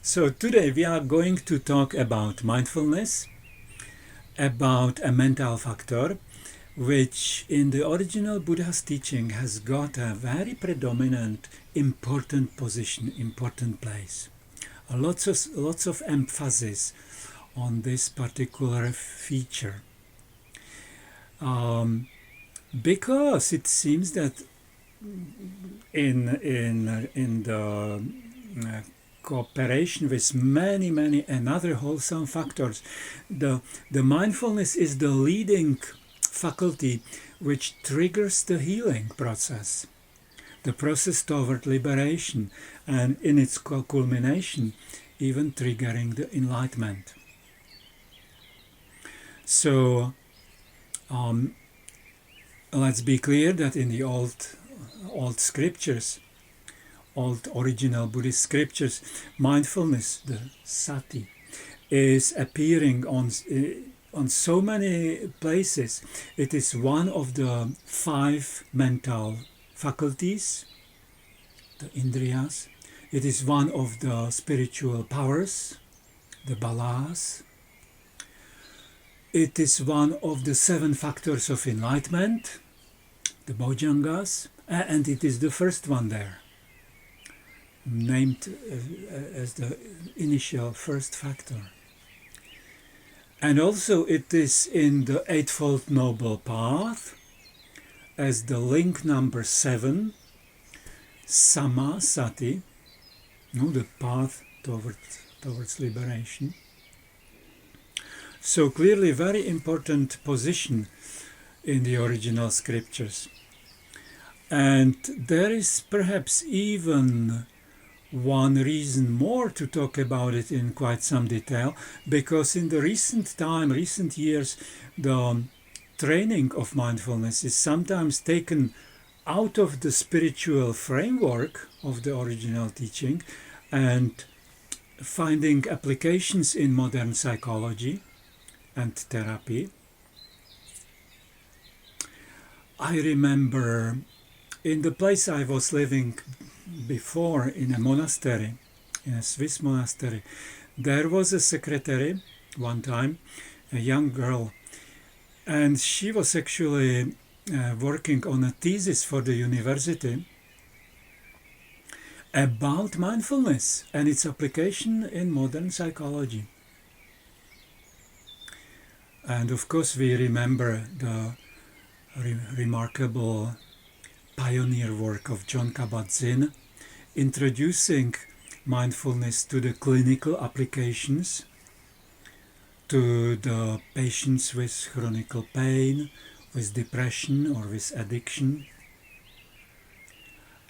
So today we are going to talk about mindfulness, about a mental factor, which in the original Buddha's teaching has got a very predominant, important position, important place. Lots of emphasis on this particular feature. Because it seems that in the cooperation with many another wholesome factors, the mindfulness is the leading faculty which triggers the healing process, the process toward liberation, and in its culmination even triggering the enlightenment. So let's be clear that in the old scriptures, old original Buddhist scriptures, mindfulness, the sati, is appearing on so many places. It is one of the 5 mental faculties, the indriyas. It is one of the spiritual powers, the balas. It is one of the 7 factors of enlightenment, the bojjhangas, and it is the first one there, named as the initial first factor. And also it is in the Eightfold Noble Path as the link number 7, Sama Sati, the path towards liberation. So clearly very important position in the original scriptures. And there is perhaps even one reason more to talk about it in quite some detail, because in the recent years, the training of mindfulness is sometimes taken out of the spiritual framework of the original teaching and finding applications in modern psychology and therapy. I remember in the place I was living before, in a monastery, in a Swiss monastery, there was a secretary one time, a young girl, and she was actually working on a thesis for the university about mindfulness and its application in modern psychology. And of course we remember the remarkable pioneer work of John Kabat-Zinn, introducing mindfulness to the clinical applications, to the patients with chronic pain, with depression or with addiction,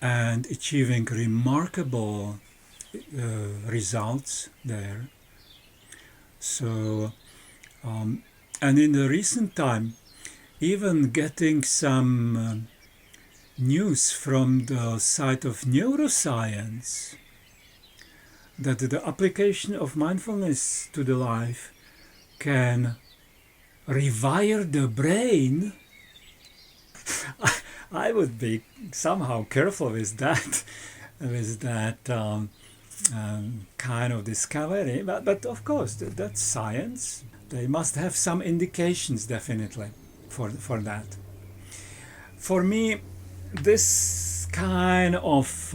and achieving remarkable results there. So and in the recent time, even getting some news from the side of neuroscience that the application of mindfulness to the life can rewire the brain. I would be somehow careful with that kind of discovery, but of course that's science. They must have some indications definitely for that. For me, this kind of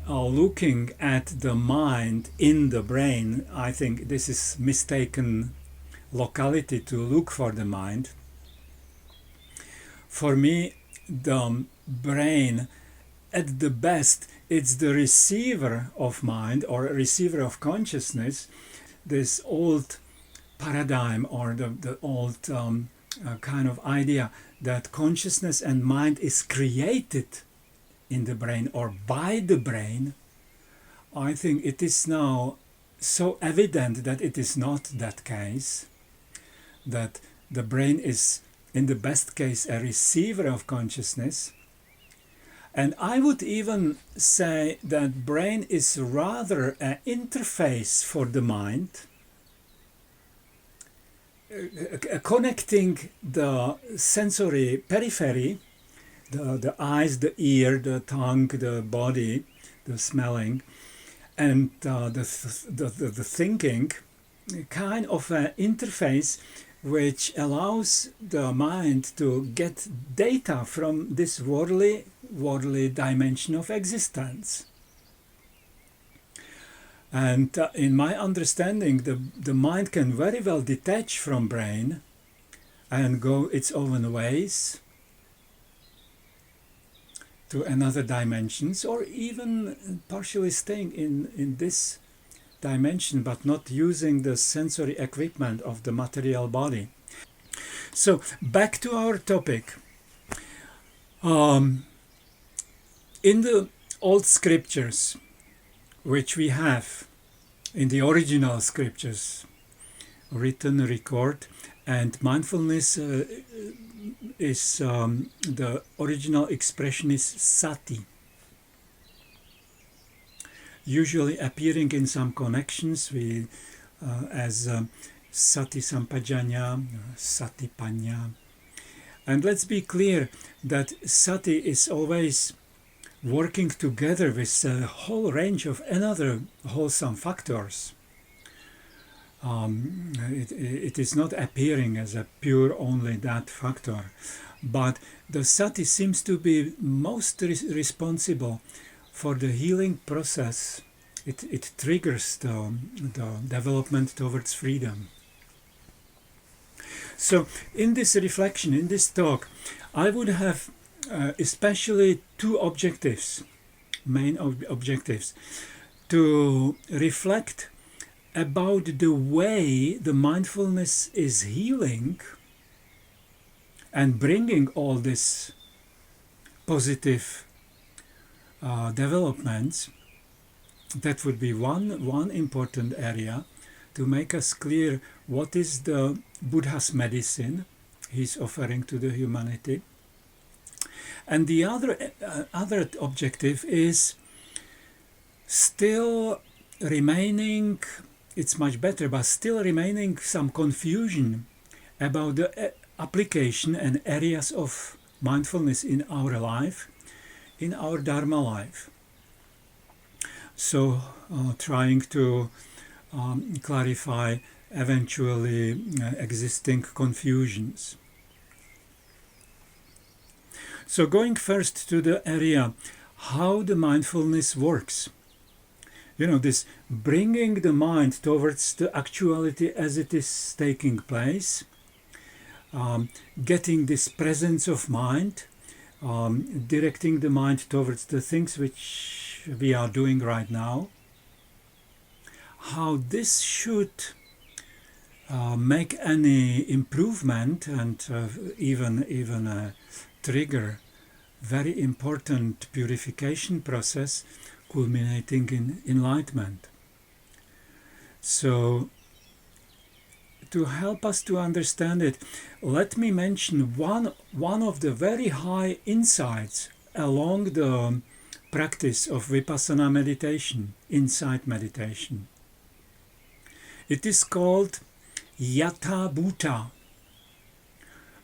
looking at the mind in the brain, I think this is mistaken locality to look for the mind. For me, the brain, at the best, it's the receiver of mind or receiver of consciousness, this old paradigm or the old kind of idea that consciousness and mind is created in the brain or by the brain. I think it is now so evident that it is not that case, that the brain is in the best case a receiver of consciousness. And I would even say that brain is rather an interface for the mind, connecting the sensory periphery, the eyes, the ear, the tongue, the body, the smelling, and the thinking, kind of an interface which allows the mind to get data from this worldly dimension of existence. And in my understanding, the mind can very well detach from brain and go its own ways to another dimensions, or even partially staying in this dimension but not using the sensory equipment of the material body. So back to our topic. In the old scriptures, which we have in the original scriptures, written record, and mindfulness is the original expression is sati, usually appearing in some connections as sati sampajanya, sati panya. And let's be clear that sati is always working together with a whole range of another wholesome factors. It is not appearing as a pure only that factor, but the sati seems to be most responsible for the healing process. It triggers the development towards freedom. So in this reflection, in this talk, I would have especially two objectives, main objectives, to reflect about the way the mindfulness is healing and bringing all this positive developments. That would be one important area to make us clear what is the Buddha's medicine he's offering to the humanity. And the other objective is still remaining, it's much better, but still remaining some confusion about the application and areas of mindfulness in our life, in our Dharma life. So trying to clarify eventually existing confusions. So going first to the area how the mindfulness works. You know, this bringing the mind towards the actuality as it is taking place, getting this presence of mind, directing the mind towards the things which we are doing right now, how this should make any improvement and even trigger very important purification process culminating in enlightenment. So to help us to understand it, let me mention one of the very high insights along the practice of vipassana meditation, insight meditation. It is called yatha bhuta.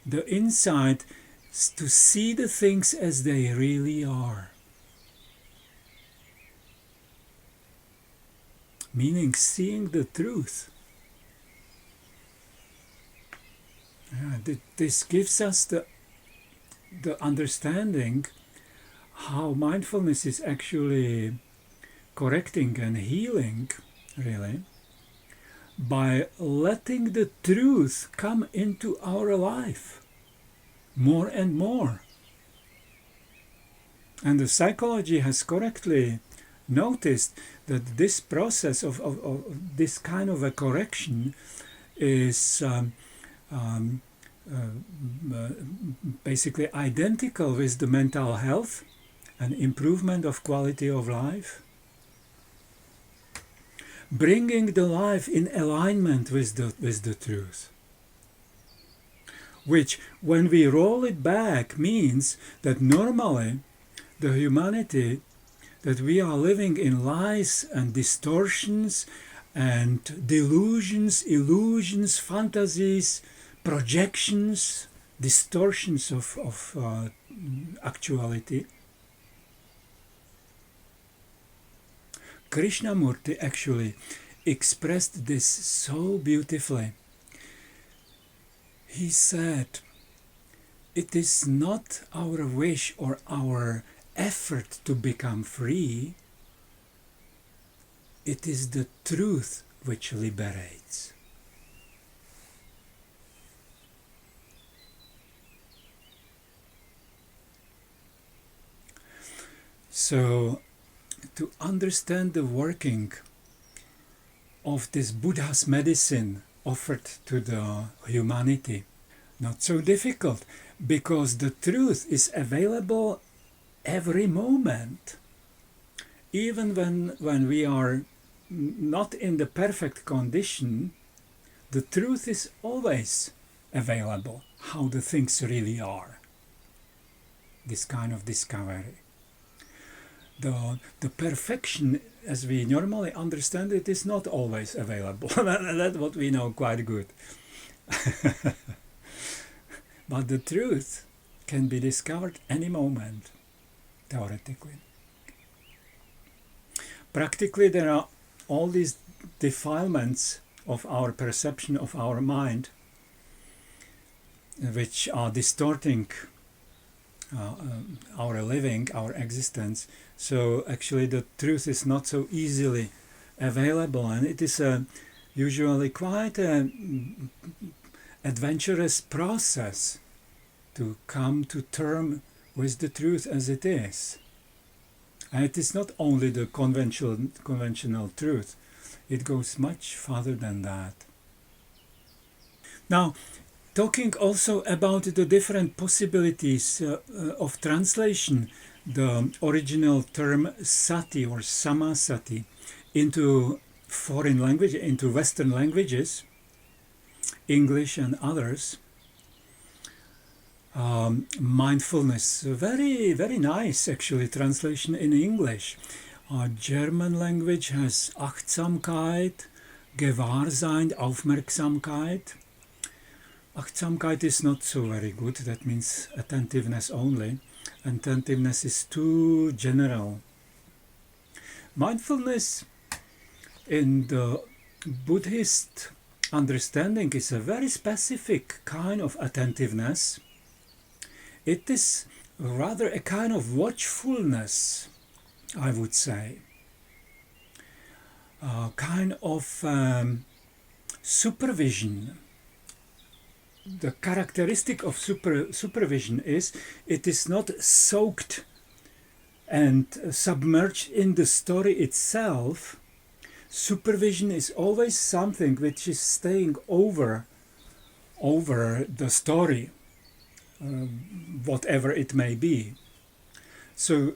The insight is to see the things as they really are. Meaning seeing the truth. This gives us the understanding how mindfulness is actually correcting and healing, really, by letting the truth come into our life more and more. And the psychology has correctly noticed that this process of this kind of a correction is basically identical with the mental health and improvement of quality of life, bringing the life in alignment with the truth, which when we roll it back means that normally the humanity, that we are living in lies and distortions and delusions, illusions, fantasies, projections, distortions of actuality, Krishnamurti actually expressed this so beautifully. He said, it is not our wish or our effort to become free, it is the truth which liberates. So, to understand the working of this Buddha's medicine offered to the humanity, not so difficult, because the truth is available every moment. Even when we are not in the perfect condition, the truth is always available, how the things really are. This kind of discovery. The perfection, as we normally understand it, is not always available. That's what we know quite good. But the truth can be discovered any moment, theoretically. Practically, there are all these defilements of our perception of our mind, which are distorting our living, our existence. So actually the truth is not so easily available, and it is usually quite an adventurous process to come to terms with the truth as it is. And it is not only the conventional truth, it goes much further than that. Now, talking also about the different possibilities of translation, the original term sati or samasati into foreign language, into Western languages, English and others. Mindfulness, very, very nice actually translation in English. German language has Achtsamkeit, Gewahrsein, Aufmerksamkeit. Achtsamkeit is not so very good, that means attentiveness only. Attentiveness is too general. Mindfulness in the Buddhist understanding is a very specific kind of attentiveness. It is rather a kind of watchfulness, I would say. A kind of supervision. The characteristic of supervision is it is not soaked and submerged in the story itself. Supervision is always something which is staying over the story, whatever it may be. So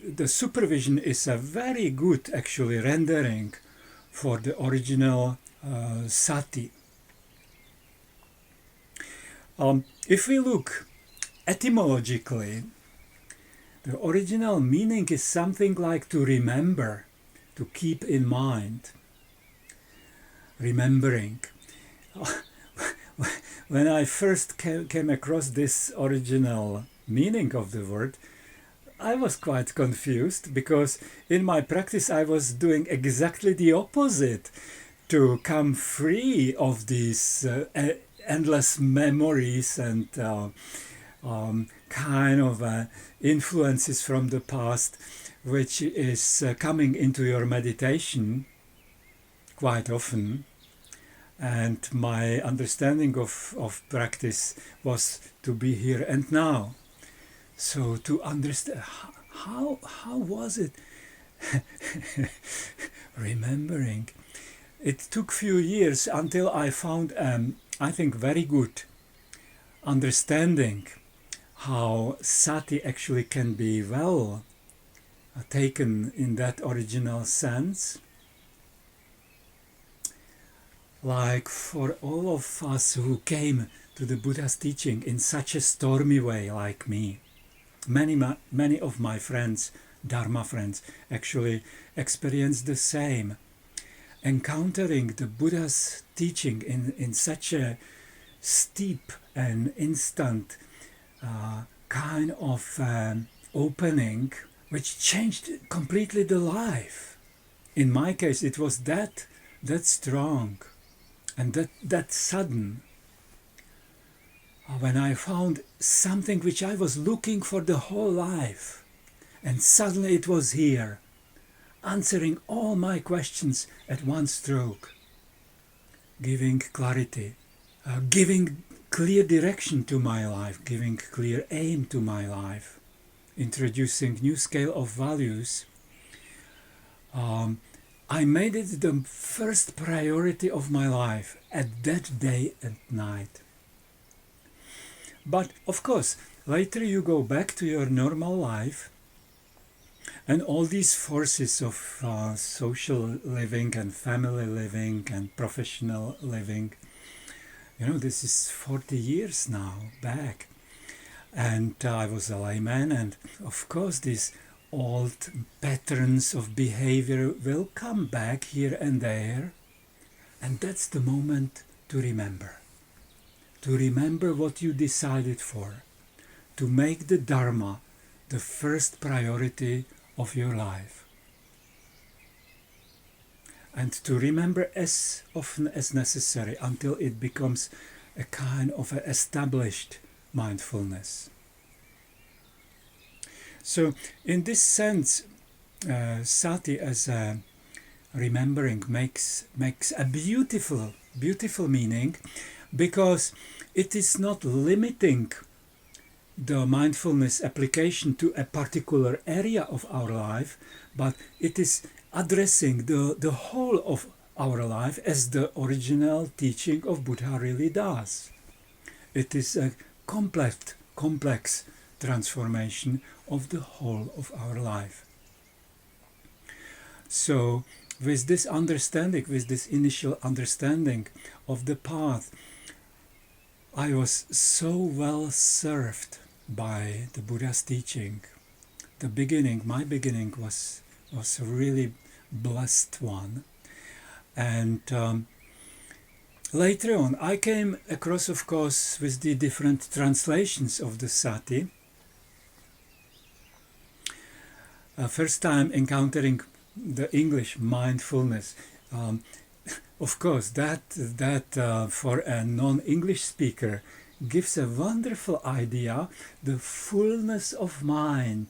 the supervision is a very good actually rendering for the original sati. If we look etymologically, the original meaning is something like to remember, to keep in mind, remembering. When I first came across this original meaning of the word, I was quite confused, because in my practice I was doing exactly the opposite, to come free of these endless memories and kind of influences from the past, which is coming into your meditation quite often. And my understanding of practice was to be here and now. So to understand how was it remembering. It took few years until I found I think very good understanding how sati actually can be well taken in that original sense. Like for all of us who came to the Buddha's teaching in such a stormy way like me, many of my friends, Dharma friends, actually experienced the same. Encountering the Buddha's teaching in such a steep and instant kind of opening, which changed completely the life. in my case, it was that strong and that sudden. When I found something which I was looking for the whole life, and suddenly it was here, answering all my questions at one stroke, giving clarity, giving clear direction to my life, giving clear aim to my life, introducing new scale of values. I made it the first priority of my life at that day and night. But of course, later you go back to your normal life, and all these forces of social living and family living and professional living, this is 40 years now back. And I was a layman, and of course these old patterns of behavior will come back here and there. And that's the moment to remember. To remember what you decided for. To make the Dharma the first priority of your life. And to remember as often as necessary until it becomes a kind of an established mindfulness. So in this sense, sati as a remembering makes a beautiful meaning, because it is not limiting the mindfulness application to a particular area of our life, but it is addressing the whole of our life as the original teaching of Buddha really does. It is a complex transformation of the whole of our life. So with this understanding, with this initial understanding of the path, I was so well served by the Buddha's teaching. My beginning was a really blessed one. And later on, I came across, of course, with the different translations of the sati. First time encountering the English mindfulness. Of course, that for a non-English speaker gives a wonderful idea, the fullness of mind,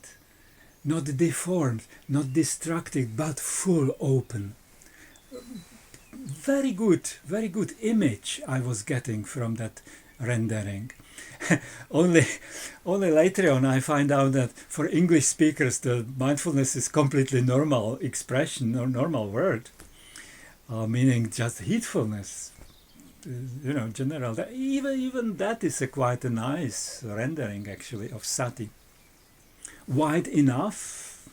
not deformed, not distracted, but full open. Very good image I was getting from that rendering. only later on I find out that for English speakers the mindfulness is completely normal expression or normal word. Meaning just heedfulness, general. Even that is quite a nice rendering, actually, of sati. Wide enough,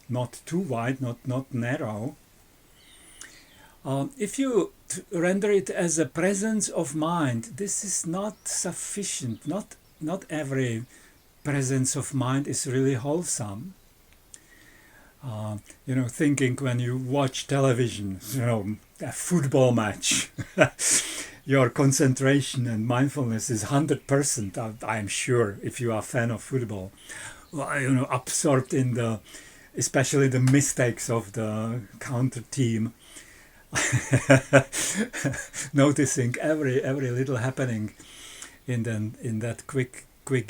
not too wide, not narrow. If you render it as a presence of mind, this is not sufficient. Not every presence of mind is really wholesome. Thinking when you watch television, a football match, your concentration and mindfulness is 100%, I'm sure, if you are a fan of football. Absorbed in especially the mistakes of the counter team. Noticing every little happening in that quick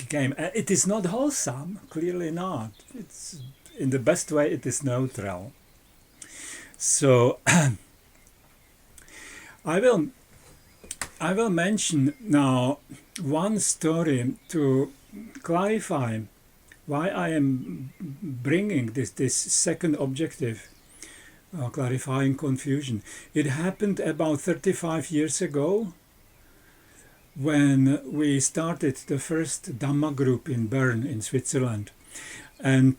game. It is not wholesome, clearly not. It's in the best way, it is neutral. So I will mention now one story to clarify why I am bringing this second objective, clarifying confusion. It happened about 35 years ago when we started the first Dhamma group in Bern in Switzerland. And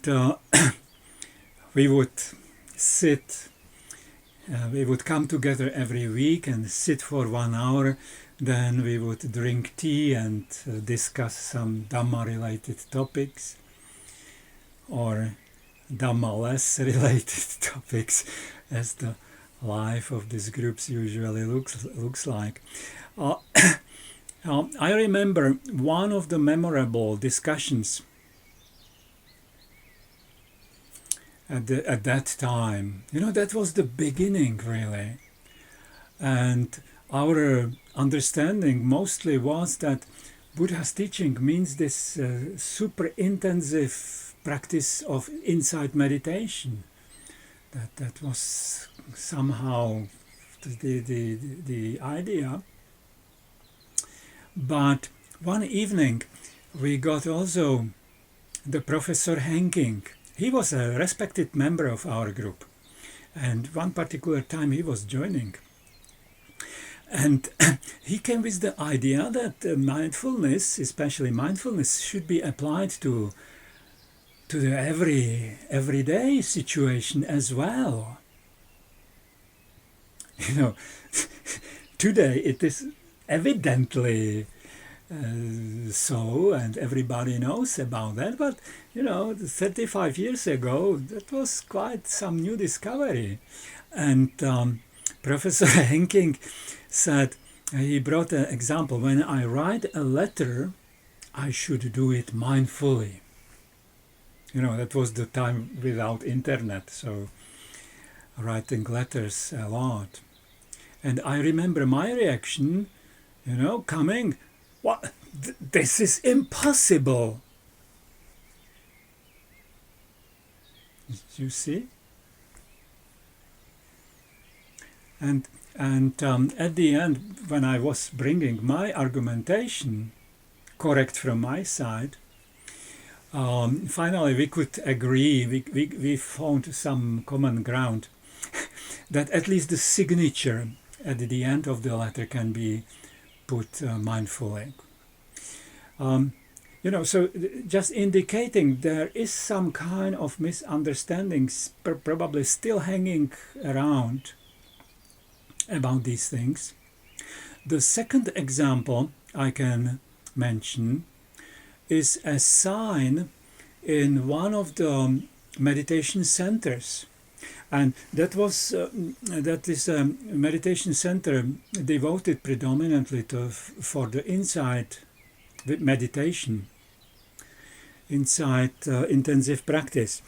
we would we would come together every week and sit for 1 hour. Then we would drink tea and discuss some Dhamma-related topics, or Dhamma-less related topics, as the life of these groups usually looks like. I remember one of the memorable discussions at that time. That was the beginning, really. And our understanding mostly was that Buddha's teaching means this super intensive practice of insight meditation. That was somehow the idea. But one evening we got also the Professor Henking. He was a respected member of our group, and one particular time he was joining. And he came with the idea that mindfulness, especially mindfulness, should be applied to the everyday situation as well. Today it is evidently so, and everybody knows about that. But 35 years ago, that was quite some new discovery. And Professor Henking said, he brought an example: when I write a letter, I should do it mindfully. That was the time without internet, so writing letters a lot. And I remember my reaction, coming, what? This is impossible. You see? And at the end, when I was bringing my argumentation, correct from my side, finally we could agree, we found some common ground, that at least the signature at the end of the letter can be put mindfully. So just indicating there is some kind of misunderstandings probably still hanging around about these things. The second example I can mention is a sign in one of the meditation centers, and that is a meditation center devoted predominantly for the insight meditation, insight intensive practice.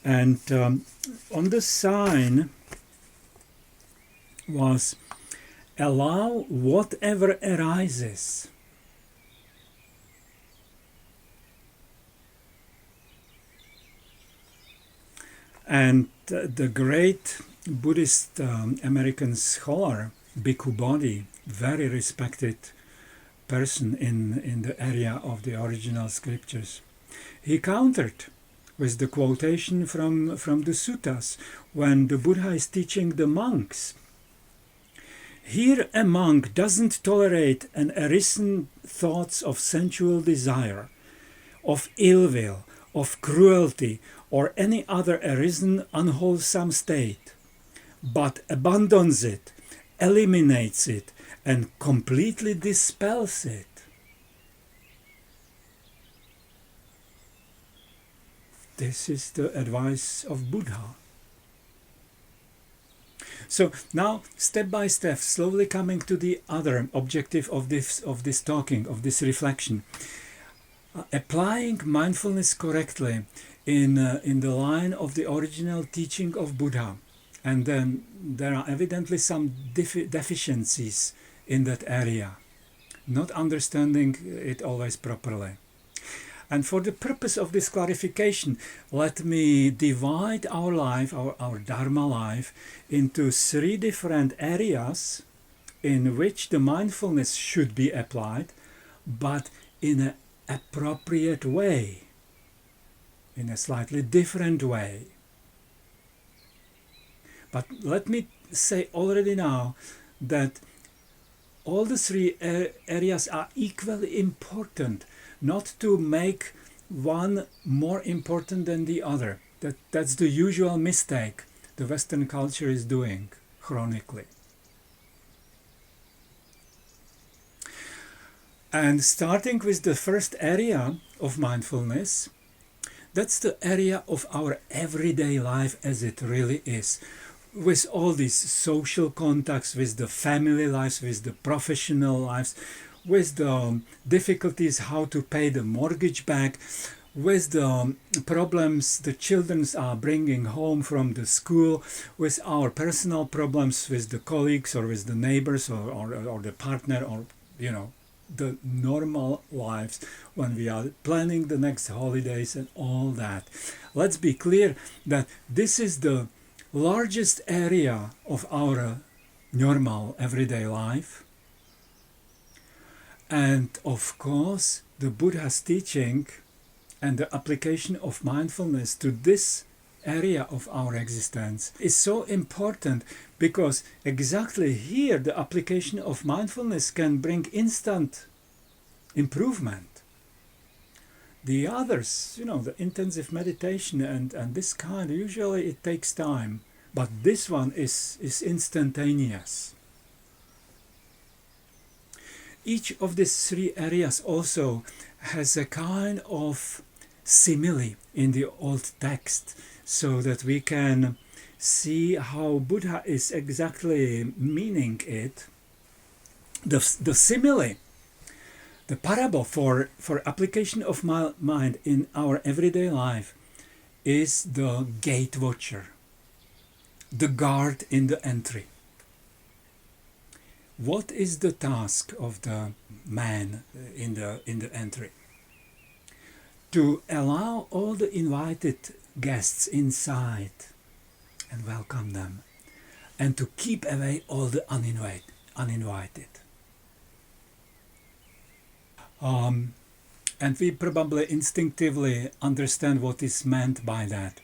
And on the sign was, allow whatever arises. And the great Buddhist American scholar Bhikkhu Bodhi, very respected person in the area of the original scriptures, he countered with the quotation from the suttas when the Buddha is teaching the monks. Here a monk doesn't tolerate an arisen thoughts of sensual desire, of ill will, of cruelty, or any other arisen unwholesome state, but abandons it, eliminates it, and completely dispels it. This is the advice of Buddha. So now, step by step, slowly coming to the other objective of this talking, of this reflection. Applying mindfulness correctly in the line of the original teaching of Buddha. And then there are evidently some deficiencies in that area, not understanding it always properly. And for the purpose of this clarification, let me divide our life, our Dharma life, into 3 different areas in which the mindfulness should be applied, but in an appropriate way, in a slightly different way. But let me say already now that all the 3 areas are equally important, not to make one more important than the other. That's the usual mistake the Western culture is doing chronically. And starting with the first area of mindfulness, that's the area of our everyday life as it really is, with all these social contacts, with the family lives, with the professional lives, with the difficulties how to pay the mortgage back, with the problems the children are bringing home from the school, with our personal problems with the colleagues or with the neighbors or the partner, or the normal lives when we are planning the next holidays and all that. Let's be clear that this is the largest area of our normal everyday life. And of course, the Buddha's teaching and the application of mindfulness to this area of our existence is so important, because exactly here the application of mindfulness can bring instant improvement. The others, the intensive meditation and this kind, usually it takes time, but this one is instantaneous. Each of these three areas also has a kind of simile in the old text, so that we can see how Buddha is exactly meaning it. The simile, the parable for application of mind in our everyday life, is the gate watcher, the guard in the entry. What is the task of the man in the entry? To allow all the invited guests inside and welcome them, and to keep away all the uninvited. And we probably instinctively understand what is meant by that.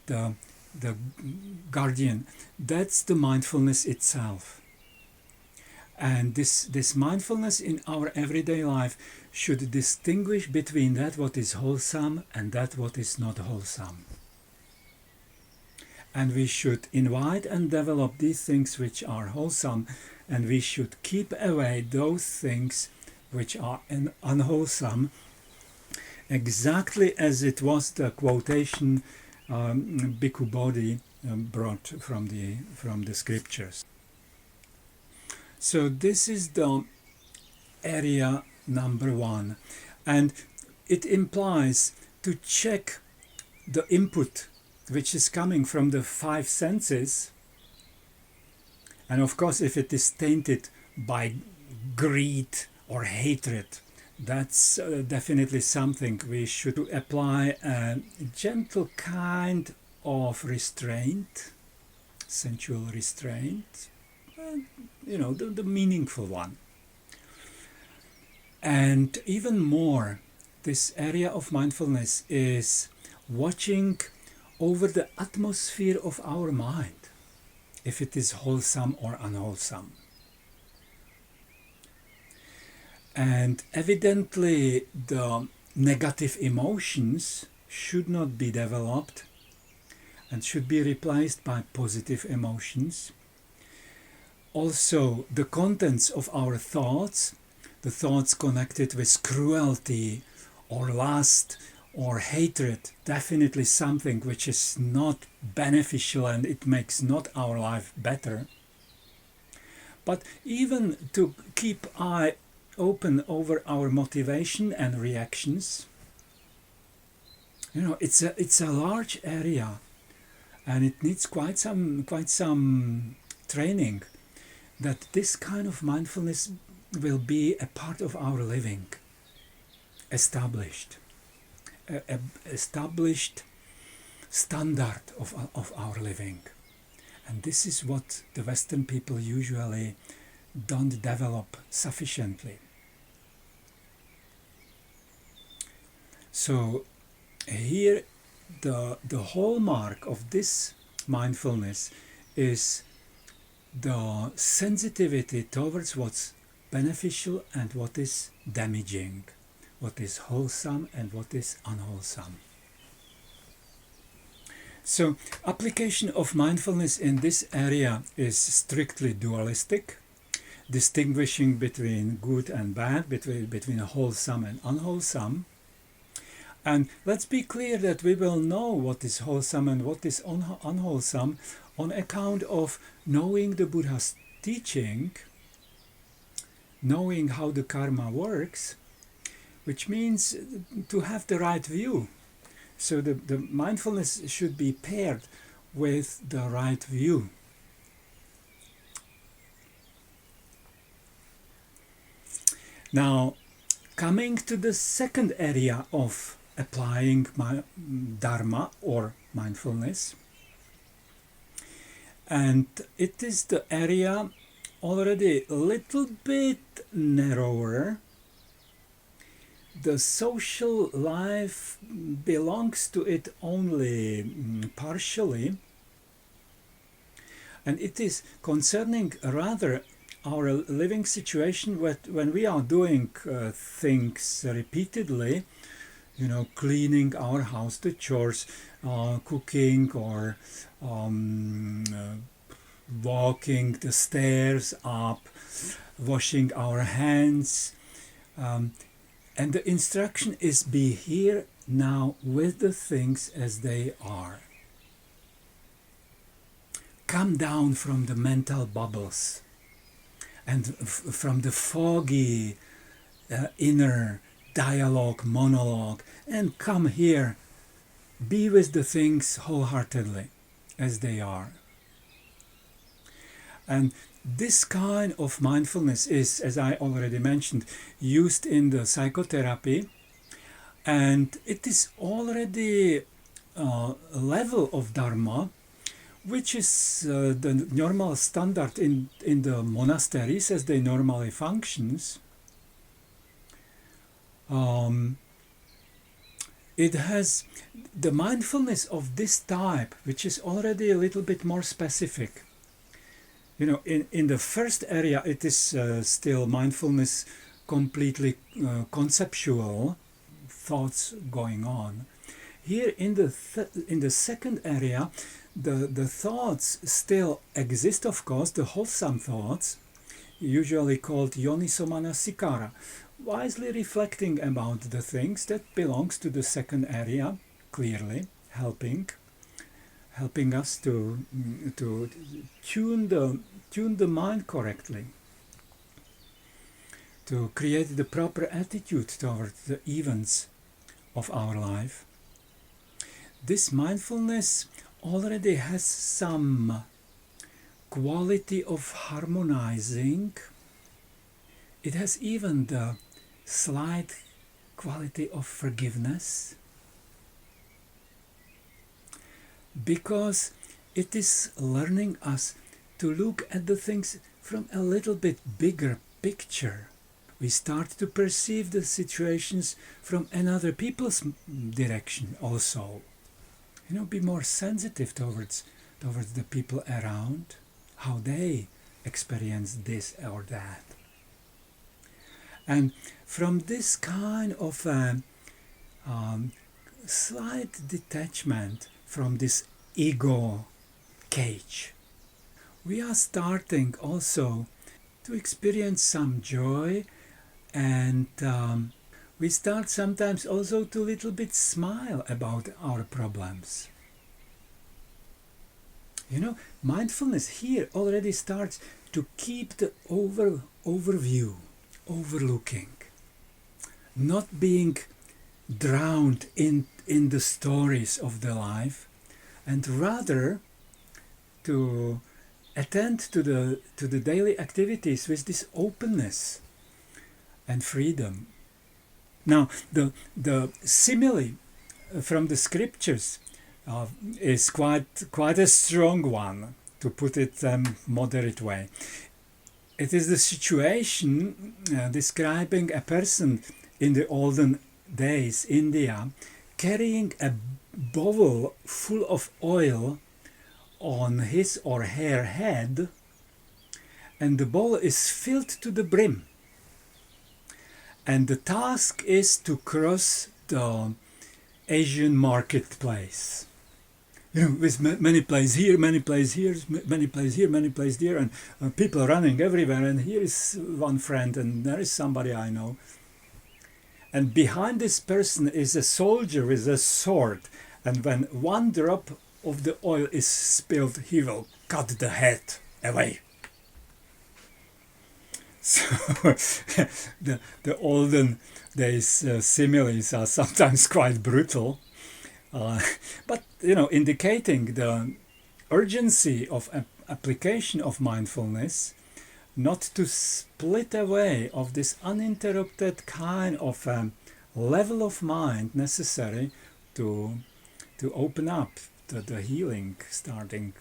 The guardian, that's the mindfulness itself. And this mindfulness in our everyday life should distinguish between that what is wholesome and that what is not wholesome. And we should invite and develop these things which are wholesome, and we should keep away those things which are unwholesome, exactly as it was the quotation Bhikkhu Bodhi brought from the scriptures. So this is the area number one, and it implies to check the input which is coming from the five senses. And of course, if it is tainted by greed or hatred, that's definitely something we should apply a gentle kind of restraint, sensual restraint, the meaningful one. And even more, this area of mindfulness is watching over the atmosphere of our mind, if it is wholesome or unwholesome. And evidently the negative emotions should not be developed and should be replaced by positive emotions. Also, the contents of our thoughts, the thoughts connected with cruelty or lust or hatred, definitely something which is not beneficial, and it makes not our life better. But even to keep eye open over our motivation and reactions, it's a large area, and it needs quite some training, that this kind of mindfulness will be a part of our living, established standard of our living. And this is what the Western people usually don't develop sufficiently. So here the hallmark of this mindfulness is the sensitivity towards what's beneficial and what is damaging, what is wholesome and what is unwholesome. So application of mindfulness in this area is strictly dualistic, distinguishing between good and bad, between wholesome and unwholesome. And let's be clear that we will know what is wholesome and what is unwholesome on account of knowing the Buddha's teaching, knowing how the karma works. which means to have the right view. So the mindfulness should be paired with the right view. Now, coming to the second area of applying my Dharma or mindfulness, and it is the area already a little bit narrower. The social life belongs to it only partially, and it is concerning rather our living situation when we are doing things repeatedly, cleaning our house, the chores, cooking, or walking the stairs up, washing our hands, and the instruction is be here now with the things as they are. Come down from the mental bubbles and from the foggy inner dialogue, monologue, and come here, be with the things wholeheartedly as they are. And this kind of mindfulness is, as I already mentioned, used in the psychotherapy, and it is already a level of Dharma which is the normal standard in the monasteries as they normally functions. It has the mindfulness of this type, which is already a little bit more specific. In the first area, it is still mindfulness, completely conceptual thoughts going on. Here in the second area, the thoughts still exist, of course, the wholesome thoughts, usually called yoniso manasikara, wisely reflecting about the things that belongs to the second area, clearly helping us to tune the mind correctly, to create the proper attitude towards the events of our life. This mindfulness already has some quality of harmonizing. It has even the slight quality of forgiveness, because it is learning us to look at the things from a little bit bigger picture. We start to perceive the situations from another people's direction also. Be more sensitive towards the people around, how they experience this or that. And from this kind of slight detachment from this ego cage, we are starting also to experience some joy, and we start sometimes also to little bit smile about our problems. Mindfulness here already starts to keep the overview, overlooking, not being drowned in the stories of the life, and rather to attend to the daily activities with this openness and freedom. Now, the simile from the scriptures is quite a strong one, to put it moderate way. It is the situation describing a person in the olden days, India, carrying a bowl full of oil on his or her head, and the bowl is filled to the brim. And the task is to cross the Asian marketplace. With many places here, many places here, many places here, many places there, and people running everywhere. And here is one friend, and there is somebody I know. And behind this person is a soldier with a sword. And when one drop of the oil is spilled, he will cut the head away. So the olden days similes are sometimes quite brutal, uh, but indicating the urgency of application of mindfulness, not to split away of this uninterrupted kind of level of mind necessary to open up the healing starting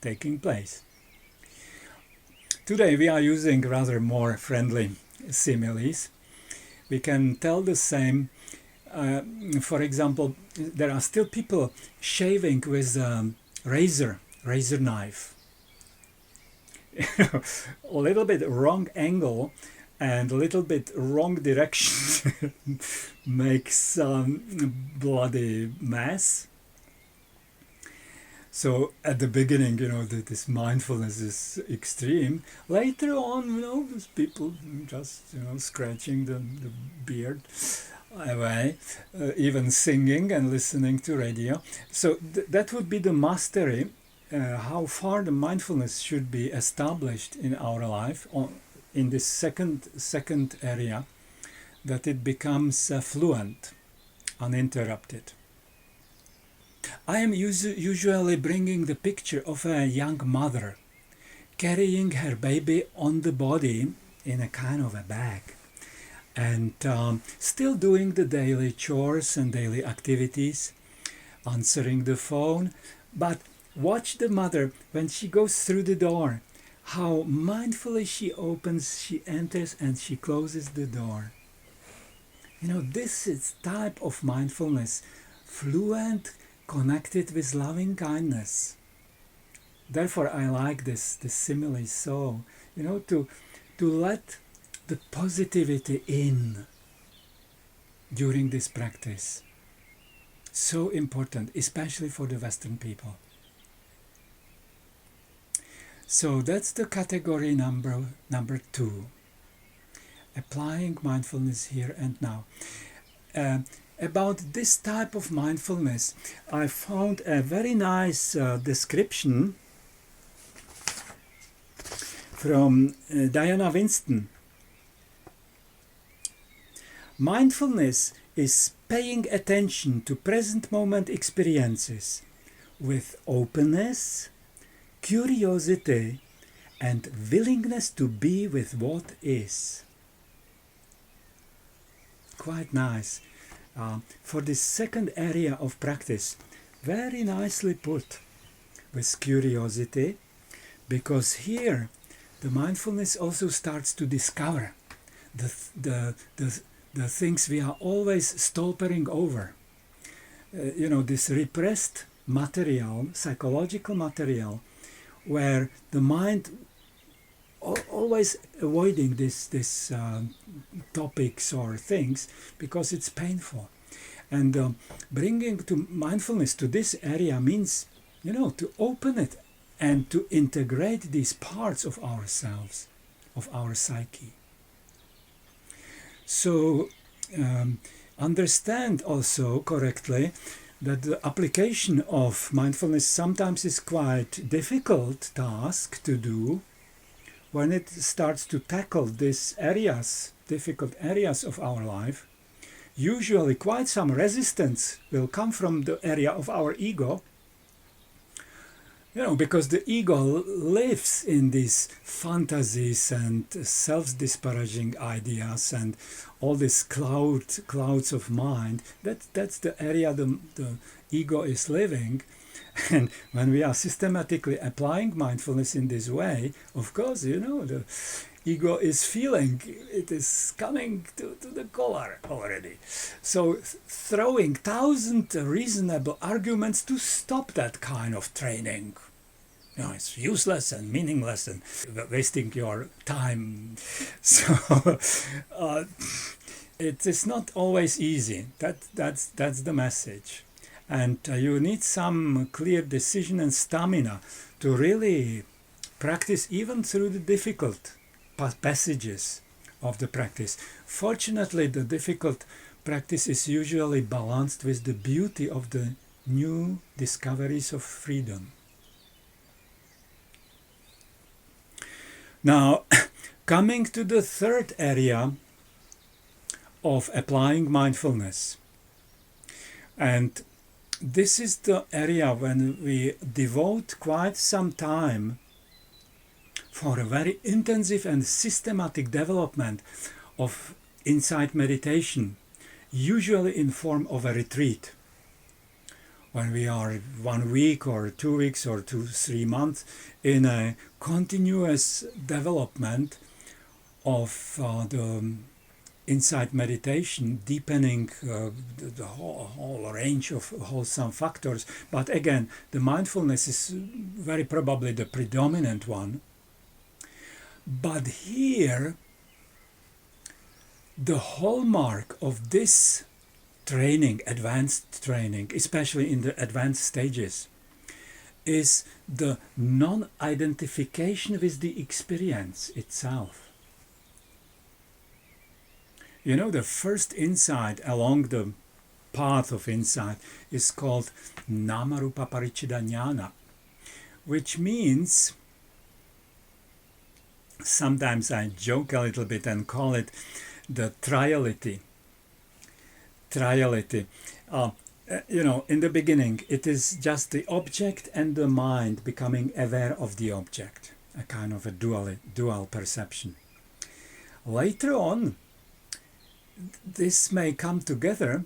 taking place. Today we are using rather more friendly similes. We can tell the same. For example, there are still people shaving with razor knife. A little bit wrong angle and a little bit wrong direction makes bloody mess. So at the beginning, this mindfulness is extreme. Later on, these people just, scratching the beard away, even singing and listening to radio. So that would be the mastery, how far the mindfulness should be established in our life in this second area, that it becomes fluent, uninterrupted. I am usually bringing the picture of a young mother carrying her baby on the body in a kind of a bag, and still doing the daily chores and daily activities, answering the phone. But watch the mother when she goes through the door, how mindfully she opens, she enters, and she closes the door. This is type of mindfulness, fluent, connected with loving kindness. Therefore, I like this simile so, to let the positivity in during this practice. So important, especially for the Western people. So that's the category number 2. Applying mindfulness here and now. About this type of mindfulness, I found a very nice description from Diana Winston. Mindfulness is paying attention to present moment experiences with openness, curiosity, and willingness to be with what is. Quite nice. For this second area of practice, very nicely put, with curiosity, because here the mindfulness also starts to discover the things we are always stolpering over. This repressed material, psychological material, where the mind always avoiding this topics or things because it's painful. And bringing to mindfulness to this area means, to open it and to integrate these parts of ourselves, of our psyche. So understand also correctly that the application of mindfulness sometimes is quite difficult task to do when it starts to tackle these areas, difficult areas of our life. Usually quite some resistance will come from the area of our ego, because the ego lives in these fantasies and self-disparaging ideas and all these clouds of mind. That's the area the ego is living. And when we are systematically applying mindfulness in this way, of course, the ego is feeling it is coming to the collar already. So throwing 1,000 reasonable arguments to stop that kind of training. It's useless and meaningless and wasting your time. So it is not always easy. That's the message. And you need some clear decision and stamina to really practice even through the difficult passages of the practice. Fortunately, the difficult practice is usually balanced with the beauty of the new discoveries of freedom. Now, Coming to the third area of applying mindfulness. And this is the area when we devote quite some time for a very intensive and systematic development of insight meditation, usually in form of a retreat. When we are 1 week or 2 weeks or 3 months in a continuous development of the insight meditation, deepening the whole range of wholesome factors. But again, the mindfulness is very probably the predominant one. But here, the hallmark of this training, advanced training, especially in the advanced stages, is the non-identification with the experience itself. You know, the first insight along the path of insight is called Namarupa Parichida Jnana, which means, sometimes I joke a little bit and call it the triality. You know, in the beginning, it is just the object and the mind becoming aware of the object, a kind of a dual perception. Later on, this may come together,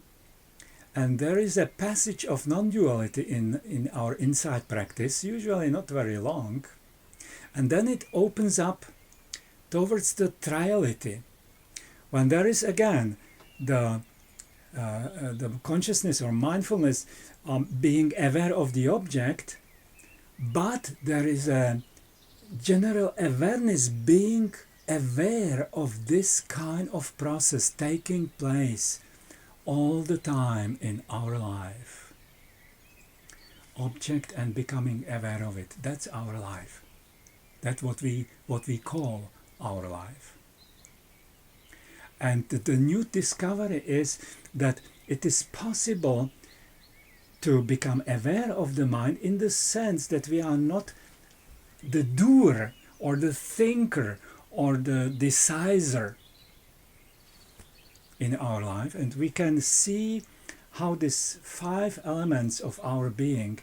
and there is a passage of non-duality in our insight practice, usually not very long, and then it opens up towards the triality, when there is again the consciousness or mindfulness being aware of the object, but there is a general awareness being aware of this kind of process taking place all the time in our life. Object and becoming aware of it. That's our life. That's what we call our life. And the new discovery is that it is possible to become aware of the mind in the sense that we are not the doer or the thinker or the decider in our life, and we can see how these 5 elements of our being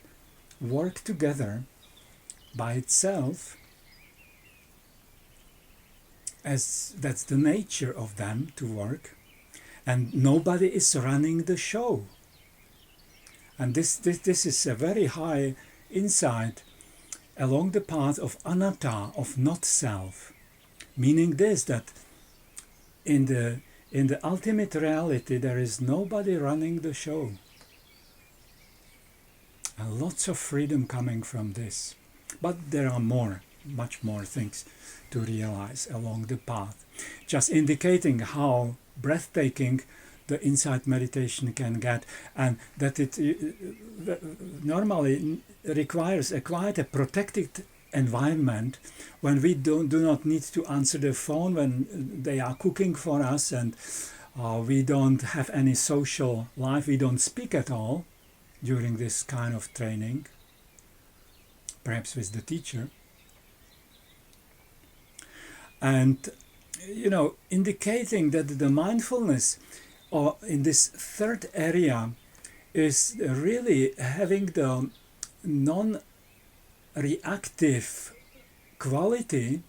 work together by itself, as that's the nature of them to work, and nobody is running the show. And this is a very high insight along the path of anatta, of not self, meaning this, that in the ultimate reality there is nobody running the show. And lots of freedom coming from this. But there are much more things to realize along the path, just indicating how breathtaking the insight meditation can get, and that it normally requires quite a protected environment when we do not need to answer the phone when they are cooking for us, and we don't have any social life, we don't speak at all during this kind of training, perhaps with the teacher. And, you know, indicating that the mindfulness in this third area is really having the non-reactive quality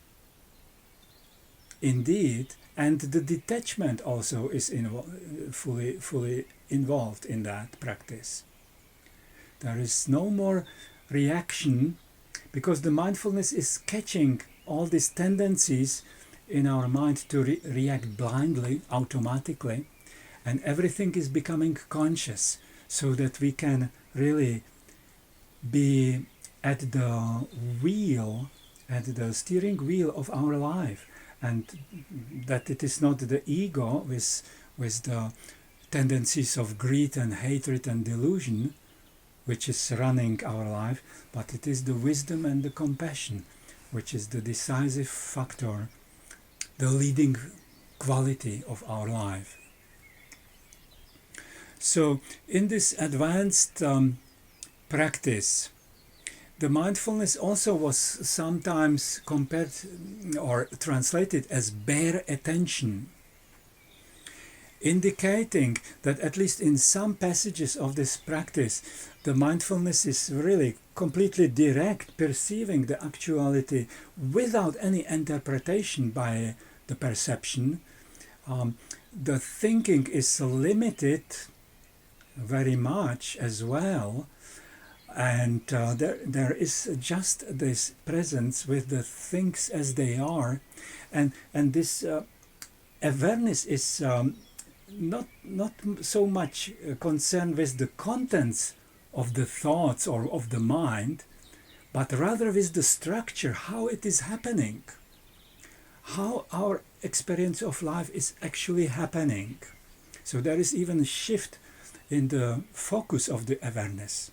indeed, and the detachment also is fully involved in that practice. There is no more reaction, because the mindfulness is catching all these tendencies in our mind to react blindly, automatically, and everything is becoming conscious, so that we can really be at the wheel, at the steering wheel of our life, and that it is not the ego with the tendencies of greed and hatred and delusion which is running our life, but it is the wisdom and the compassion which is the decisive factor, the leading quality of our life. So in this advanced practice, The mindfulness also was sometimes compared or translated as bare attention, indicating that at least in some passages of this practice, the mindfulness is really completely direct, perceiving the actuality without any interpretation by the perception. The thinking is limited very much as well, and there is just this presence with the things as they are, and this awareness is not so much concerned with the contents of the thoughts or of the mind, but rather with the structure, how it is happening, how our experience of life is actually happening. So there is even a shift in the focus of the awareness.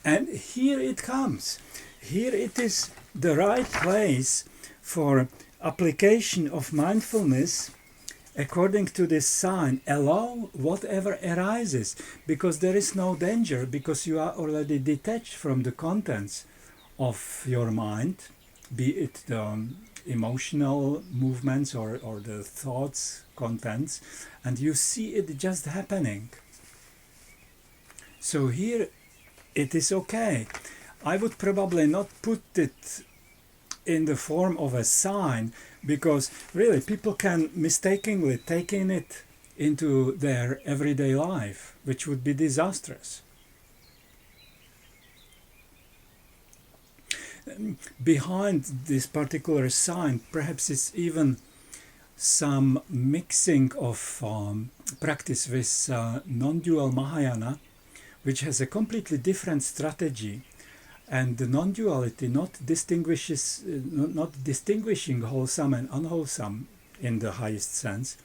And here it comes. Here it is the right place for application of mindfulness according to this sign. Allow whatever arises, because there is no danger, because you are already detached from the contents of your mind, be it the emotional movements or the thoughts, contents, and you see it just happening. So here it is okay. I would probably not put it in the form of a sign, because really people can mistakenly take it into their everyday life, which would be disastrous. Behind this particular sign, perhaps it's even some mixing of practice with non-dual Mahayana, which has a completely different strategy, and the non-duality not distinguishing wholesome and unwholesome in the highest sense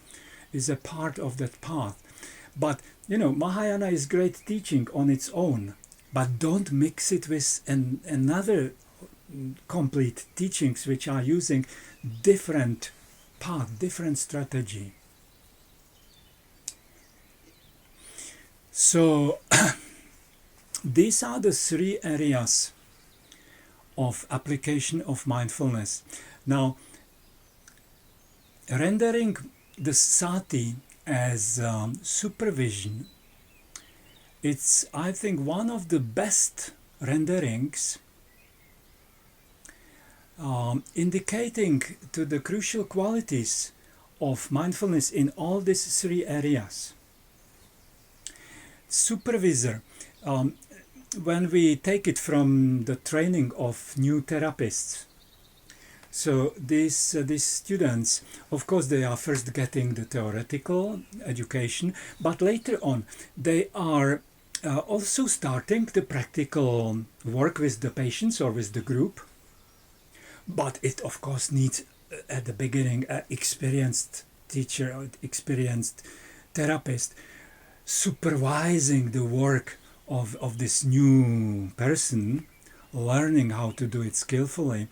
is a part of that path. But Mahayana is great teaching on its own, but don't mix it with another complete teachings which are using different path, different strategy. So these are the three areas of application of mindfulness. Now, rendering the sati as supervision, it's, I think, one of the best renderings, indicating to the crucial qualities of mindfulness in all these three areas. Supervisor, when we take it from the training of new therapists, so these students, of course, they are first getting the theoretical education, but later on they are also starting the practical work with the patients or with the group. But it, of course, needs at the beginning an experienced teacher or experienced therapist supervising the work of this new person, learning how to do it skillfully.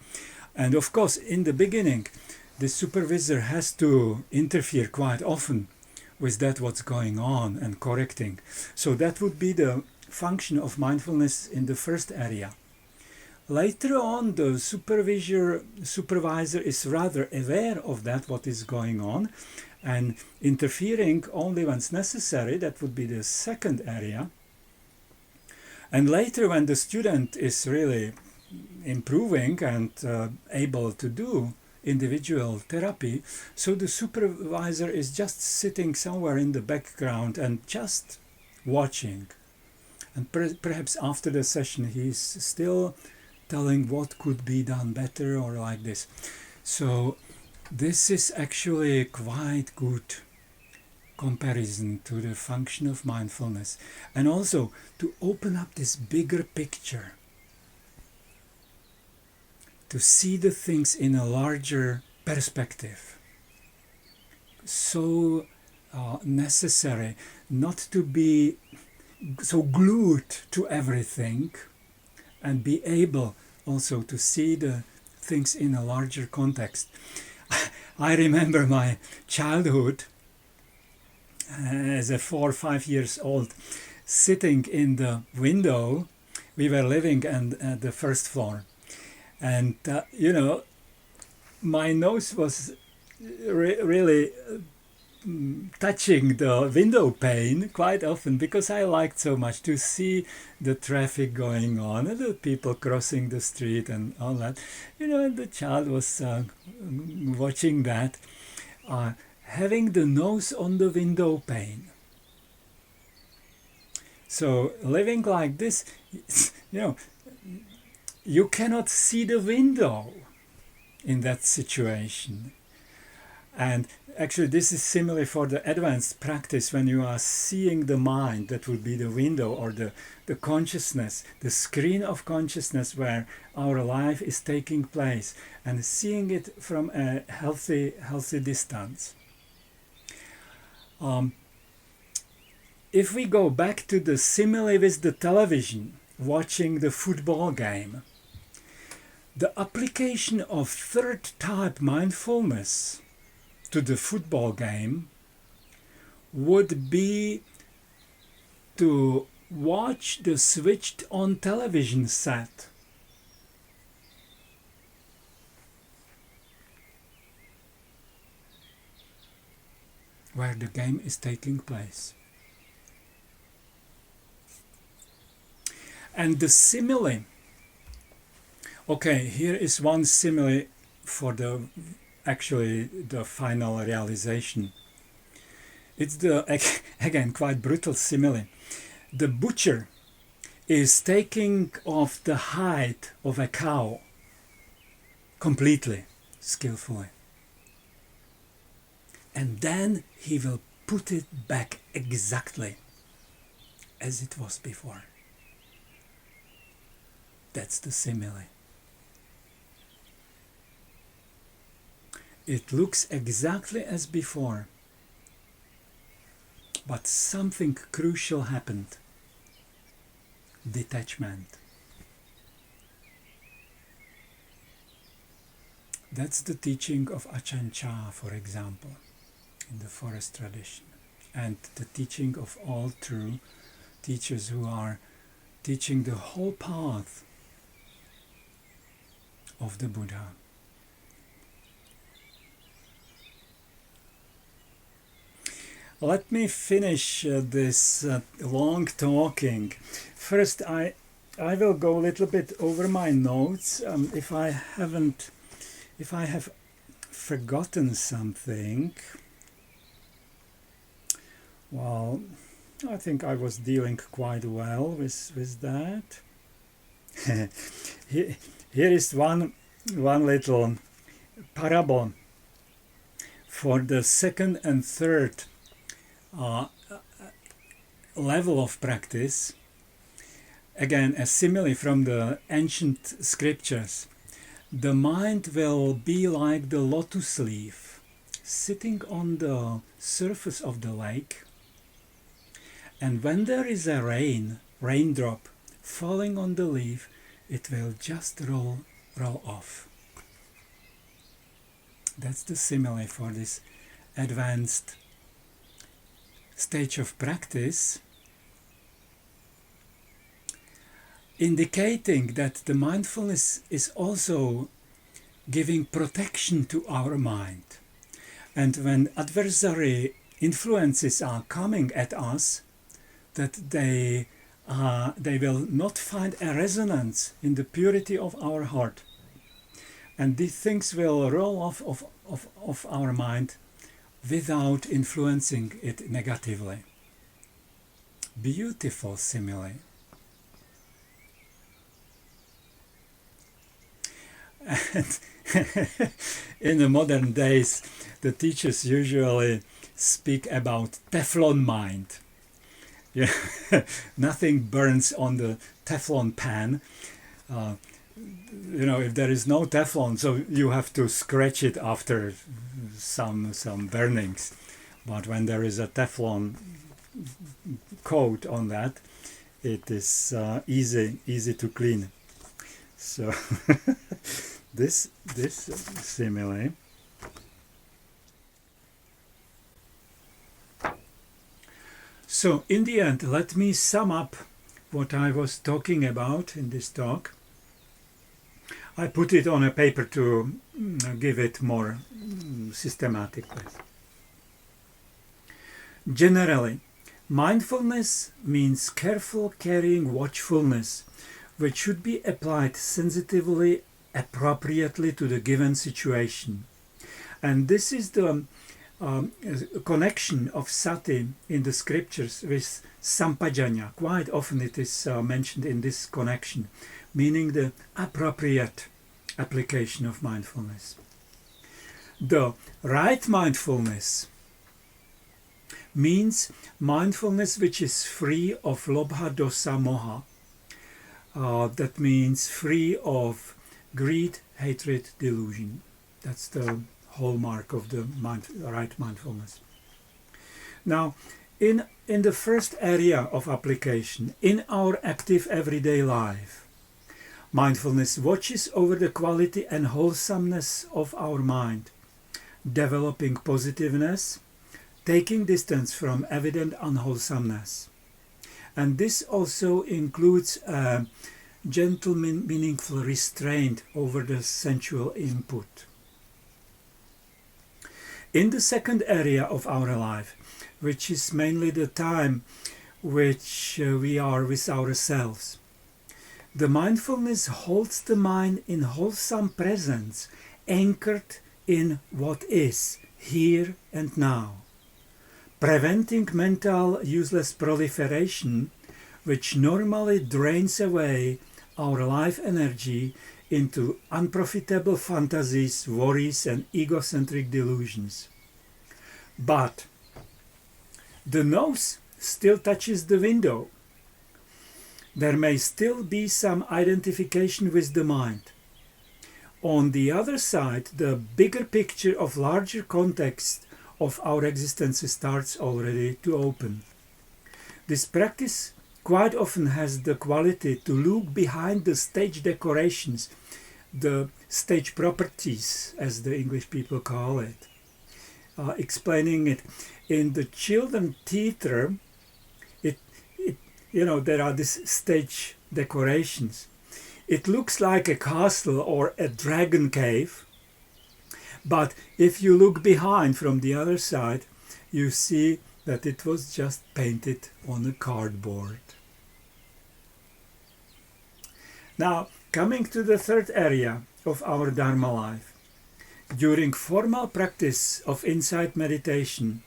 And of course, in the beginning, the supervisor has to interfere quite often with that what's going on and correcting. So that would be the function of mindfulness in the first area. Later on, the supervisor is rather aware of that what is going on and interfering only when it's necessary. That would be the second area. And later, when the student is really improving and able to do individual therapy, so the supervisor is just sitting somewhere in the background and just watching. And perhaps after the session he's still telling what could be done better or like this. So this is actually quite good comparison to the function of mindfulness, and also to open up this bigger picture, to see the things in a larger perspective. So necessary not to be so glued to everything, and be able also to see the things in a larger context. I remember my childhood as a 4 or 5 years old, sitting in the window we were living at the first floor, and my nose was really touching the window pane quite often, because I liked so much to see the traffic going on and the people crossing the street and all that. And the child was watching that, having the nose on the window pane. So living like this, you cannot see the window in that situation. And actually this is similar for the advanced practice. When you are seeing the mind, that would be the window, or the consciousness, the screen of consciousness where our life is taking place, and seeing it from a healthy distance. If we go back to the simile with the television, watching the football game, the application of third type mindfulness to the football game would be to watch the switched on television set. Where the game is taking place. And the simile. Okay, here is one simile for the final realization. It's again quite brutal simile. The butcher is taking off the hide of a cow completely, skillfully. And then he will put it back exactly as it was before. That's the simile. It looks exactly as before, but something crucial happened. Detachment. That's the teaching of Ajahn Chah, for example, in the forest tradition, and the teaching of all true teachers who are teaching the whole path of the Buddha. Let me finish this long talking. First, I will go a little bit over my notes. If I have forgotten something, well, I think I was dealing quite well with that. Here is one little parable for the second and third level of practice. Again, a simile from the ancient scriptures. The mind will be like the lotus leaf sitting on the surface of the lake, and when there is a raindrop falling on the leaf, it will just roll off. That's the simile for this advanced stage of practice, indicating that the mindfulness is also giving protection to our mind. And when adversary influences are coming at us, that they will not find a resonance in the purity of our heart. And these things will roll off of our mind without influencing it negatively. Beautiful simile. And in the modern days, the teachers usually speak about Teflon mind. Yeah, nothing burns on the Teflon pan. If there is no Teflon, so you have to scratch it after some burnings. But when there is a Teflon coat on that, it is easy to clean. So this simile. So in the end, let me sum up what I was talking about in this talk. I put it on a paper to give it more systematically. Generally, mindfulness means careful, caring watchfulness, which should be applied sensitively, appropriately to the given situation. And this is the connection of sati in the scriptures with sampajanya. Quite often it is mentioned in this connection, meaning the appropriate application of mindfulness. The right mindfulness means mindfulness which is free of lobha, dosa, moha. That means free of greed, hatred, delusion. That's the hallmark of the right mindfulness. Now, in the first area of application, in our active everyday life, mindfulness watches over the quality and wholesomeness of our mind, developing positiveness, taking distance from evident unwholesomeness. And this also includes a gentle, meaningful restraint over the sensual input. In the second area of our life, which is mainly the time which we are with ourselves, the mindfulness holds the mind in wholesome presence, anchored in what is, here and now, preventing mental useless proliferation, which normally drains away our life energy into unprofitable fantasies, worries, and egocentric delusions. But the nose still touches the window. There may still be some identification with the mind. On the other side, the bigger picture of larger context of our existence starts already to open. This practice quite often has the quality to look behind the stage decorations, the stage properties, as the English people call it. Explaining it in the children theater, there are these stage decorations. It looks like a castle or a dragon cave, but if you look behind from the other side, you see that it was just painted on a cardboard. Now, coming to the third area of our Dharma life. During formal practice of insight meditation,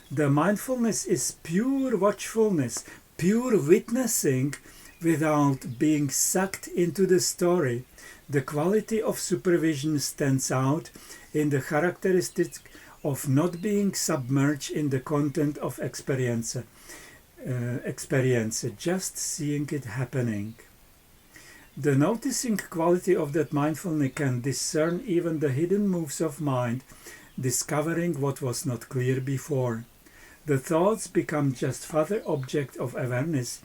the mindfulness is pure watchfulness, pure witnessing without being sucked into the story. The quality of supervision stands out in the characteristic of not being submerged in the content of experience, just seeing it happening. The noticing quality of that mindfulness can discern even the hidden moves of mind, discovering what was not clear before. The thoughts become just further object of awareness,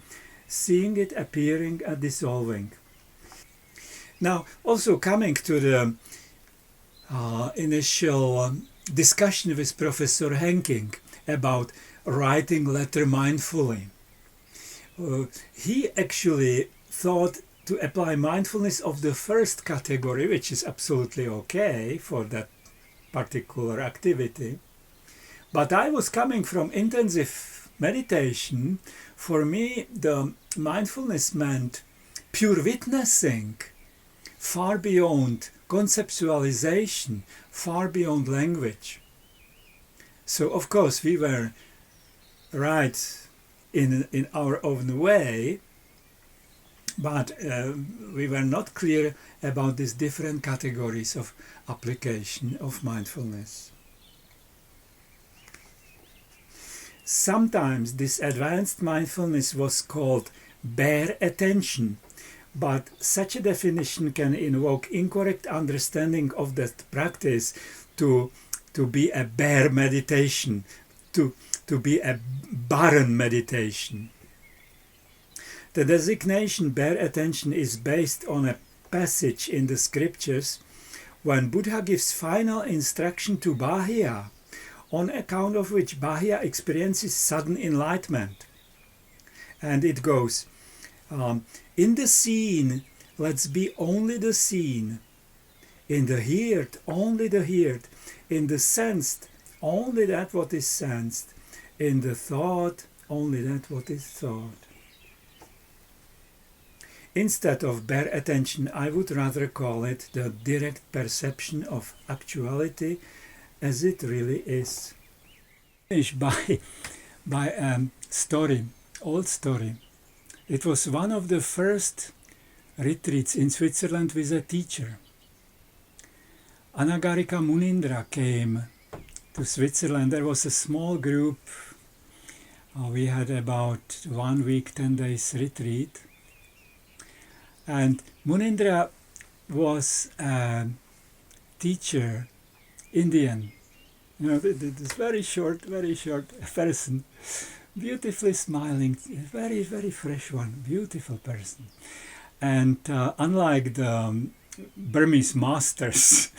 seeing it appearing and dissolving. Now, also coming to the initial discussion with Professor Henking about writing letter mindfully. He actually thought to apply mindfulness of the first category, which is absolutely okay for that particular activity. But I was coming from intensive meditation. For me, the mindfulness meant pure witnessing, far beyond conceptualization, far beyond language. So of course we were right in our own way, but we were not clear about these different categories of application of mindfulness. Sometimes this advanced mindfulness was called bare attention, but such a definition can invoke incorrect understanding of that practice to be a bare meditation, to be a barren meditation. The designation bare attention is based on a passage in the scriptures when Buddha gives final instruction to Bahya, on account of which Bahya experiences sudden enlightenment. And it goes, In the seen, let's be only the seen. In the heard, only the heard. In the sensed, only that what is sensed. In the thought, only that what is thought. Instead of bare attention, I would rather call it the direct perception of actuality as it really is. Finish by a story, old story. It was one of the first retreats in Switzerland with a teacher. Anagarika Munindra came to Switzerland. There was a small group. We had about 1 week, 10 days retreat. And Munindra was a teacher, Indian. You know, this very short person, beautifully smiling, very, very fresh one, beautiful person. And unlike the Burmese masters,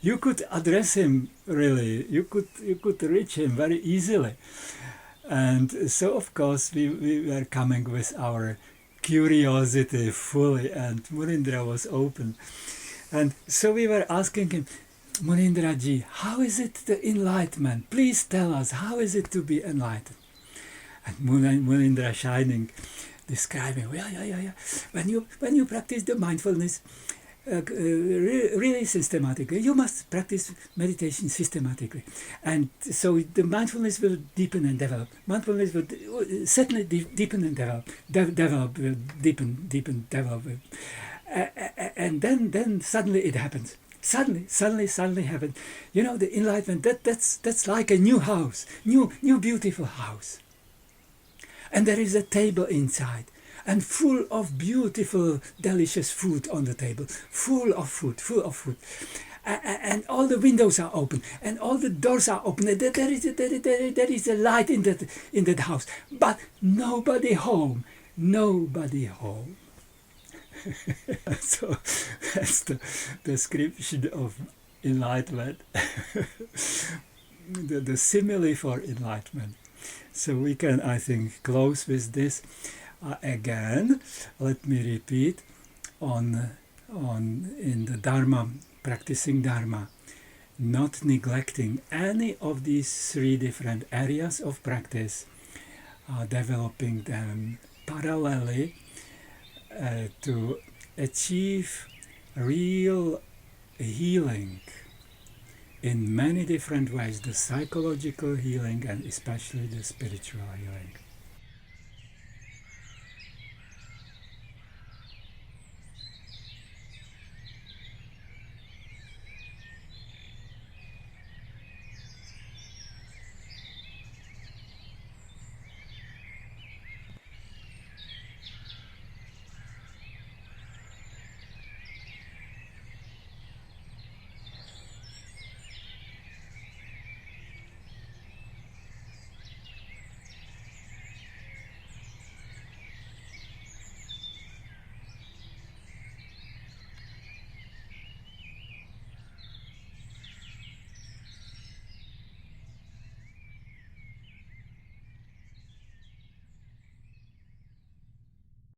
you could address him really, you could reach him very easily. And so of course we were coming with our curiosity fully, and Munindra was open. And so we were asking him, Munindra ji, how is it the enlightenment? Please tell us, how is it to be enlightened? And Munindra shining, describing, yeah. When you practice the mindfulness really systematically, you must practice meditation systematically, and so the mindfulness will deepen and develop. Mindfulness will certainly deepen and develop, develop, and then suddenly it happens. Suddenly happens. You know, the enlightenment. That's like a new house, new beautiful house, and there is a table inside, and full of beautiful, delicious food on the table, full of food, and all the windows are open, and all the doors are open. There is a light in that house, but nobody home. So that's the description of enlightenment, the simile for enlightenment. So we can, I think, close with this. Again, let me repeat, in the Dharma, practicing Dharma, not neglecting any of these 3 different areas of practice, developing them parallelly to achieve real healing in many different ways, the psychological healing and especially the spiritual healing.